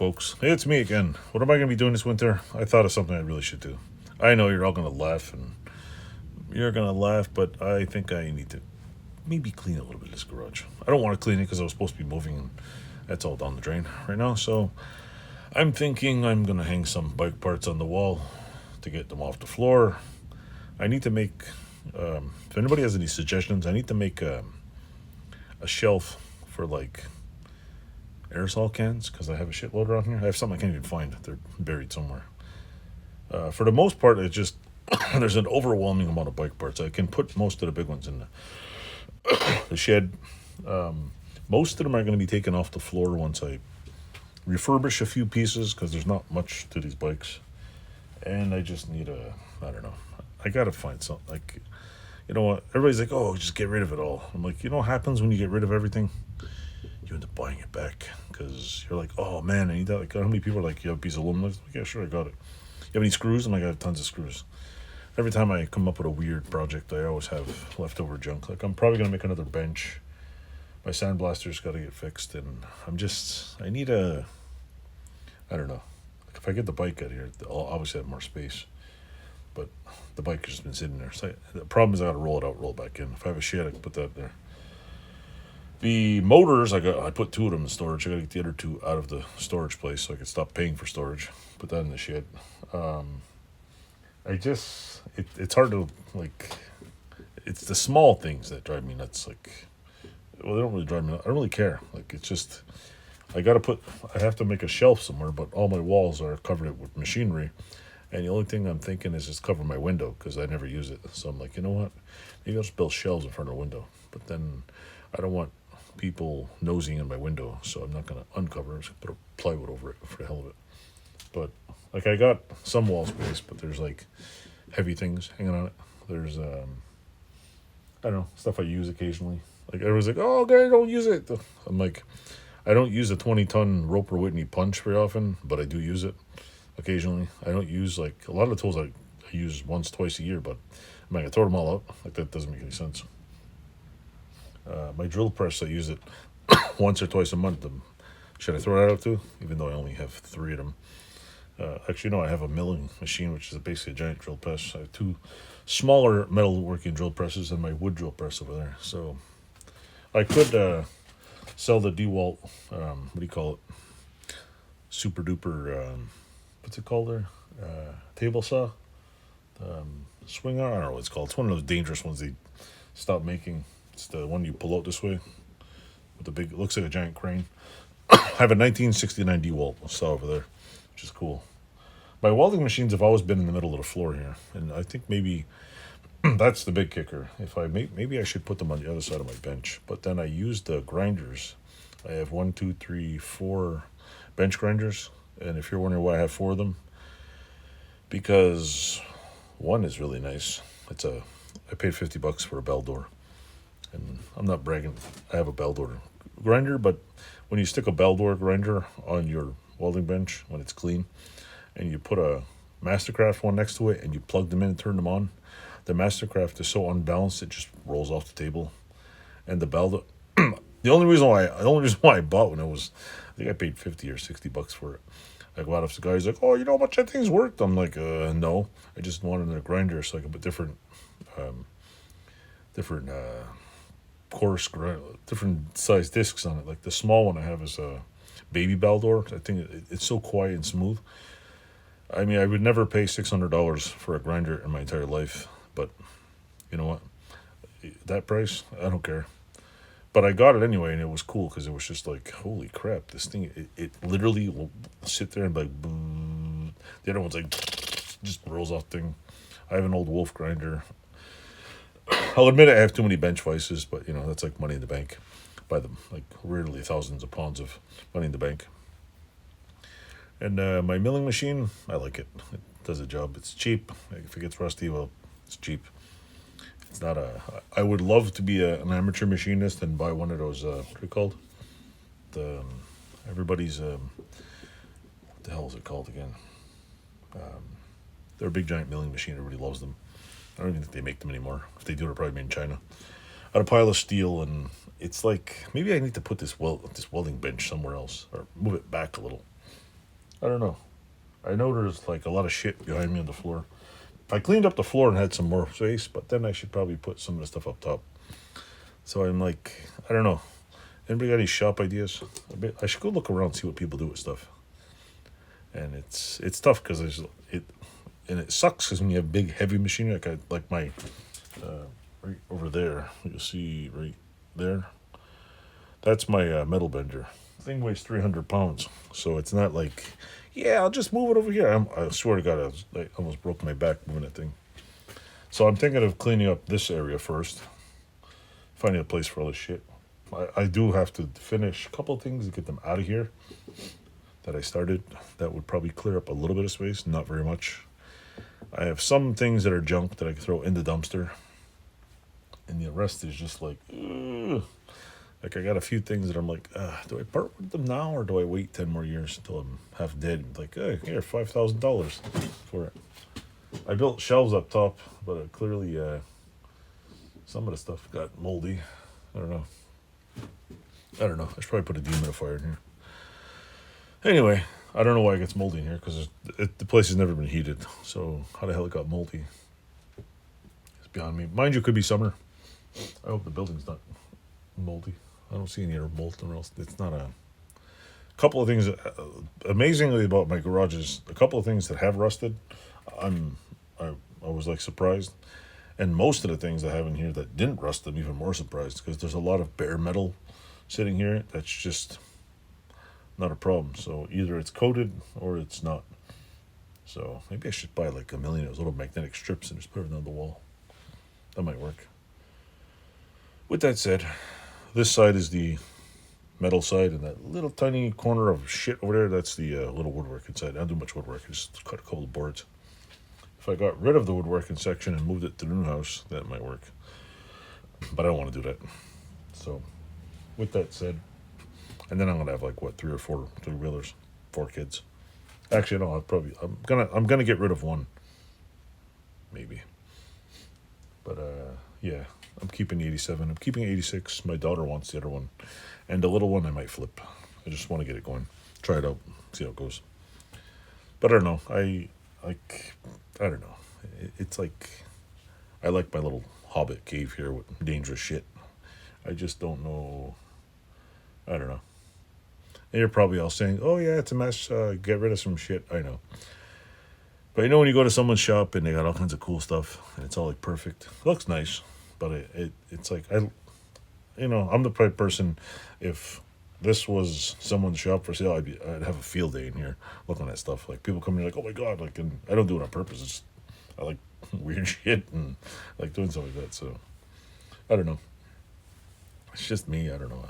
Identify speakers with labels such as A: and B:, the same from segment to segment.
A: folks? It's me again. What am I going to be doing this winter? I thought of something I really should do. I know you're all going to laugh, and you're going to laugh, but I think I need to maybe clean a little bit of this garage. I don't want to clean it because I was supposed to be moving, and that's all down the drain right now. So I'm thinking I'm going to hang some bike parts on the wall to get them off the floor. I need to make, if anybody has any suggestions, I need to make a shelf for like aerosol cans because I have a shitload around here. I have some I can't even find. They're buried somewhere. For the most part, it's just there's an overwhelming amount of bike parts. I can put most of the big ones in the shed. Most of them are going to be taken off the floor once I refurbish a few pieces because there's not much to these bikes. And I just need I don't know. I got to find something. Like, you know what? Everybody's like, oh, just get rid of it all. I'm like, you know what happens when you get rid of everything? You end up buying it back because you're like, oh man, I need that. Like, how many people are like, you have a piece of aluminum? Like, yeah, sure, I got it. You have any screws? I'm like, I have tons of screws. Every time I come up with a weird project, I always have leftover junk. Like, I'm probably going to make another bench. My sandblaster's got to get fixed, and I need I don't know. Like, if I get the bike out here, I'll obviously have more space. But the bike has just been sitting there. So the problem is I got to roll it out, roll it back in. If I have a shed, I can put that there. The motors, I put two of them in storage. I got to get the other two out of the storage place so I can stop paying for storage. Put that in the shed. It's hard to, like, it's the small things that drive me nuts. Like, well, they don't really drive me nuts. I don't really care. Like, it's just, I have to make a shelf somewhere, but all my walls are covered with machinery. And the only thing I'm thinking is just cover my window because I never use it. So I'm like, you know what? Maybe I'll just build shelves in front of the window. But then I don't want people nosing in my window, so I'm not going to uncover it. I'm just going to put a plywood over it for the hell of it. But, like, I got some wall space, but there's, like, heavy things hanging on it. There's, I don't know, stuff I use occasionally. Like, everyone's like, oh, okay, don't use it. I'm like, I don't use a 20-ton Roper Whitney punch very often, but I do use it occasionally. I don't use, like, a lot of the tools I use once, twice a year, but I'm like, I throw them all out. Like, that doesn't make any sense. My drill press, I use it once or twice a month. Should I throw that out too? Even though I only have 3 of them. Actually, no, I have a milling machine, which is basically a giant drill press. I have 2 smaller metalworking drill presses and my wood drill press over there. So I could sell the DeWalt, what do you call it? Super duper, what's it called there? Table saw? Swing arm? I don't know what it's called. It's one of those dangerous ones they stopped making. It's the one you pull out this way with the big, it looks like a giant crane. I have a 1969 DeWalt saw over there, which is cool. My welding machines have always been in the middle of the floor here, and I think maybe that's the big kicker. If maybe I should put them on the other side of my bench, but then I use the grinders. I have 1, 2, 3, 4 bench grinders, and if you're wondering why I have 4 of them, because one is really nice. I paid $50 for a bell door. And I'm not bragging. I have a bell door grinder, but when you stick a bell door grinder on your welding bench when it's clean, and you put a Mastercraft one next to it, and you plug them in and turn them on, the Mastercraft is so unbalanced it just rolls off the table. And the bell, the only reason why I bought one, I think I paid $50 or $60 for it. Like, a lot of the guys like, oh, you know how much that thing's worth? I'm like, no, I just wanted a grinder so I could put different coarse, different size discs on it. Like, the small one I have is a baby bell door. I think it's so quiet and smooth. I mean, I would never pay $600 for a grinder in my entire life, but you know what? That price, I don't care. But I got it anyway, and it was cool because it was just like, holy crap, this thing, it literally will sit there and be like, boom. The other one's like, just rolls off thing. I have an old Wolf grinder. I'll admit I have too many bench vices, but, you know, that's like money in the bank. Buy them, like, rarely thousands of pounds of money in the bank. And my milling machine, I like it. It does a job. It's cheap. If it gets rusty, well, it's cheap. It's not I would love to be an amateur machinist and buy one of those, what are they called? Everybody's, what the hell is it called again? They're a big giant milling machine. Everybody loves them. I don't even think they make them anymore. If they do, they're probably made in China. Out of a pile of steel, and it's like, maybe I need to put this welding bench somewhere else, or move it back a little. I don't know. I know there's like a lot of shit behind me on the floor. I cleaned up the floor and had some more space, but then I should probably put some of the stuff up top. So I'm like, I don't know. Anybody got any shop ideas? I should go look around and see what people do with stuff. And it's tough because it sucks because when you have big heavy machinery like my right over there, you'll see right there. That's my metal bender. The thing weighs 300 pounds, so it's not like, yeah, I'll just move it over here. I swear to God, I almost broke my back moving that thing. So I'm thinking of cleaning up this area first, finding a place for all this shit. I do have to finish a couple of things to get them out of here that I started. That would probably clear up a little bit of space, not very much. I have some things that are junk that I can throw in the dumpster, and the rest is just like, ugh. Like I got a few things that I'm like, do I part with them now or do I wait 10 more years until I'm half dead? Like, hey, here, $5,000 for it. I built shelves up top, but clearly some of the stuff got moldy. I don't know. I should probably put a dehumidifier in here. Anyway, I don't know why it gets moldy in here because the place has never been heated. So how the hell it got moldy? It's beyond me. Mind you, it could be summer. I hope the building's not moldy. I don't see any other mold or else. It's not a couple of things. Amazingly about my garage is a couple of things that have rusted. I was like surprised, and most of the things I have in here that didn't rust, I'm even more surprised because there's a lot of bare metal sitting here that's just not a problem. So either it's coated or it's not. So maybe I should buy like a million of those little magnetic strips and just put it on the wall. That might work. With that said, this side is the metal side, and that little tiny corner of shit over there, that's the little woodwork inside. I don't do much woodwork. I just cut a couple of boards. If I got rid of the woodworking section and moved it to the new house, that might work. But I don't want to do that. So, with that said, and then I'm gonna have like what, 3 or 4 three-wheelers, 4 kids. Actually, no, I'm gonna get rid of one, maybe. But yeah, I'm keeping the 87. I'm keeping 86. My daughter wants the other one, and the little one I might flip. I just want to get it going, try it out, see how it goes. But I don't know. I don't know. It's like I like my little hobbit cave here with dangerous shit. I just don't know. I don't know. And you're probably all saying, "Oh yeah, it's a mess. Get rid of some shit." I know. But you know when you go to someone's shop and they got all kinds of cool stuff and it's all like perfect. It looks nice, but it's like I'm the type of person, if this was someone's shop for sale, I'd have a field day in here looking at stuff. Like people come in like, oh my god, like, and I don't do it on purpose. It's, I like weird shit and I like doing stuff like that. So I don't know. It's just me. I don't know.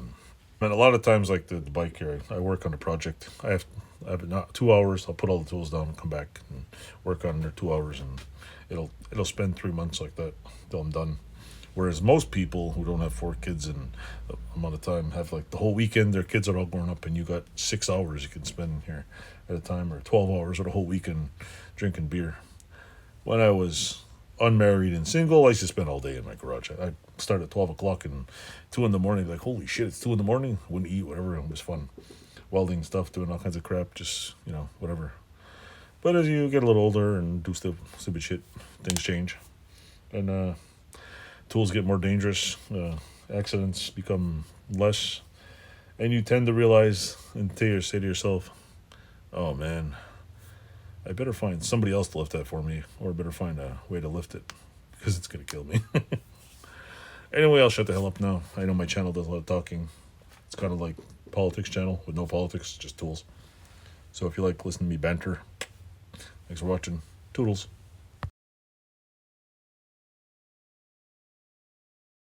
A: And a lot of times, like the bike here, I work on a project. I have not 2 hours. I'll put all the tools down and come back and work on it 2 hours, and it'll spend 3 months like that till I'm done. Whereas most people who don't have 4 kids and the amount of time have like the whole weekend, their kids are all grown up, and you got 6 hours you can spend here at a time, or 12 hours, or the whole weekend drinking beer. When I was unmarried and single, I used to spend all day in my garage. I start at 12 o'clock and 2 in the morning, like, holy shit, it's 2 in the morning. Wouldn't eat, whatever. It was fun. Welding stuff, doing all kinds of crap, just, whatever. But as you get a little older and do stupid shit, things change. And tools get more dangerous. Accidents become less. And you tend to realize and say to yourself, oh man, I better find somebody else to lift that for me, or I better find a way to lift it, because it's going to kill me. Anyway, I'll shut the hell up now. I know my channel does a lot of talking. It's kind of like politics channel with no politics, just tools. So if you like listening to me banter, thanks for watching. Toodles.